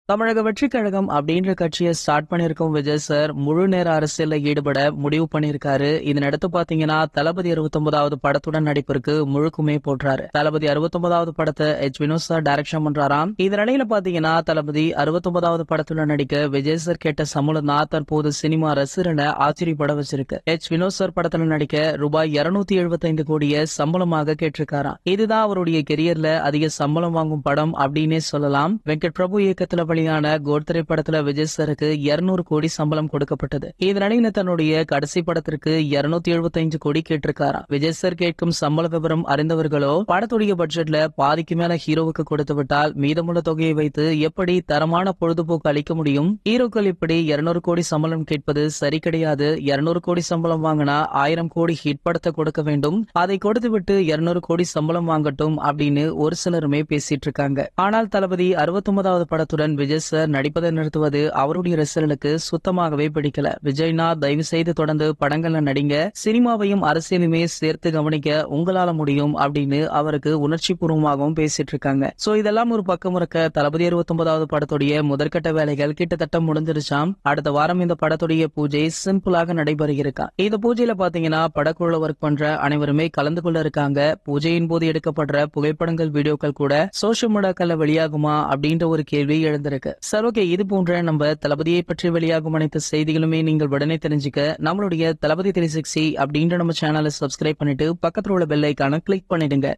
தமிழக வெற்றிக் கழகம் அப்படின்ற கட்சியை ஸ்டார்ட் பண்ணியிருக்கும் விஜய் சார் முழு நேர அரசியல்ல ஈடுபட முடிவு பண்ணியிருக்காரு. இதனடுத்து பாத்தீங்கன்னா தளபதி 69வது படத்துடன் நடிப்பிற்கு முழுக்குமே போடுறாரு. தளபதி 69வது படத்தை வினோத் சார் டைரக்ஷன் பண்றாராம். இதனிடையில பாத்தீங்கன்னா தளபதி 69வது படத்துடன் நடிக்க விஜய் சார் கேட்ட சம்பளம் தான் தற்போது சினிமா ரசிகர்களை ஆச்சரியப்பட வச்சிருக்கு. வினோத் சார் படத்துல நடிக்க ரூபாய் 275 கோடியை சம்பளமாக கேட்டிருக்காராம். இதுதான் அவருடைய கெரியர்ல அதிக சம்பளம் வாங்கும் படம் அப்படின்னே சொல்லலாம். வெங்கட் பிரபு இயக்கத்துல வெளியான கோட் திரைப்படத்துல விஜய் சாருக்கு 200 கோடி சம்பளம் கொடுக்கப்பட்டது. இதனிடையில தன்னுடைய கடைசி படத்திற்கு 275 கோடி கேட்டிருக்காராம். விஜய் சார் கேட்கும் சம்பள விவரம் அறிந்தவர்களோ படத்துடைய பட்ஜெட்ல பாதிக்கு மேல ஹீரோவுக்கு கொடுத்து விட்டால் மீதமுள்ள தொகையை வைத்து எப்படி தரமான பொழுதுபோக்கு அளிக்க முடியும்? ஹீரோக்கள் இப்படி 200 கோடி சம்பளம் கேட்பது சரி கிடையாது. 200 கோடி சம்பளம் வாங்கினா 1000 கோடி ஹிட் படத்தை கொடுக்க வேண்டும். அதை கொடுத்து விட்டு 200 கோடி சம்பளம் வாங்கட்டும் அப்படின்னு ஒரு சிலருமே பேசிட்டு இருக்காங்க. ஆனால் தளபதி 69வது படத்துடன் விஜய் சார் நடிப்பதை நிறுத்துவது அவருடைய ரசிகர்களுக்கு சுத்தமாகவே பிடிக்கல. விஜய்னா தயவு செய்து தொடர்ந்து படங்கள்ல நடிங்க, சினிமாவையும் அரசியலுமே சேர்த்து கவனிக்க உங்களால முடியும் அப்படின்னு அவருக்கு உணர்ச்சி பூர்வமாகவும் பேசிட்டு இருக்காங்க. சோ இதெல்லாம் ஒரு பக்கம் இருக்க தளபதி 69வது படத்துடைய முதற்கட்ட வேலைகள் கிட்டத்தட்ட முடிஞ்சிருச்சாம். அடுத்த வாரம் இந்த படத்துடைய பூஜை சிம்பிளாக நடைபெற இருக்கா. இந்த பூஜையில பாத்தீங்கன்னா படக்குழு ஒர்க் பண்ற அனைவருமே கலந்து கொள்ள இருக்காங்க. பூஜையின் போது எடுக்கப்படுற புகைப்படங்கள் வீடியோக்கள் கூட சோசியல் மீடியாக்கள்ல வெளியாகுமா அப்படின்ற ஒரு கேள்வி எழுந்திருக்கு. சார் ஓகே, இது போன்ற நம்ம தளபதியை பற்றி வெளியாகும் அனைத்து செய்திகளுமே நீங்கள் உடனே தெரிஞ்சுக்க நம்மளுடைய தளபதி 360 அப்படின்ற நம்ம சேனலை சப்ஸ்கிரைப் பண்ணிட்டு பக்கத்துல உள்ள பெல் ஐகானை கிளிக் பண்ணிடுங்க.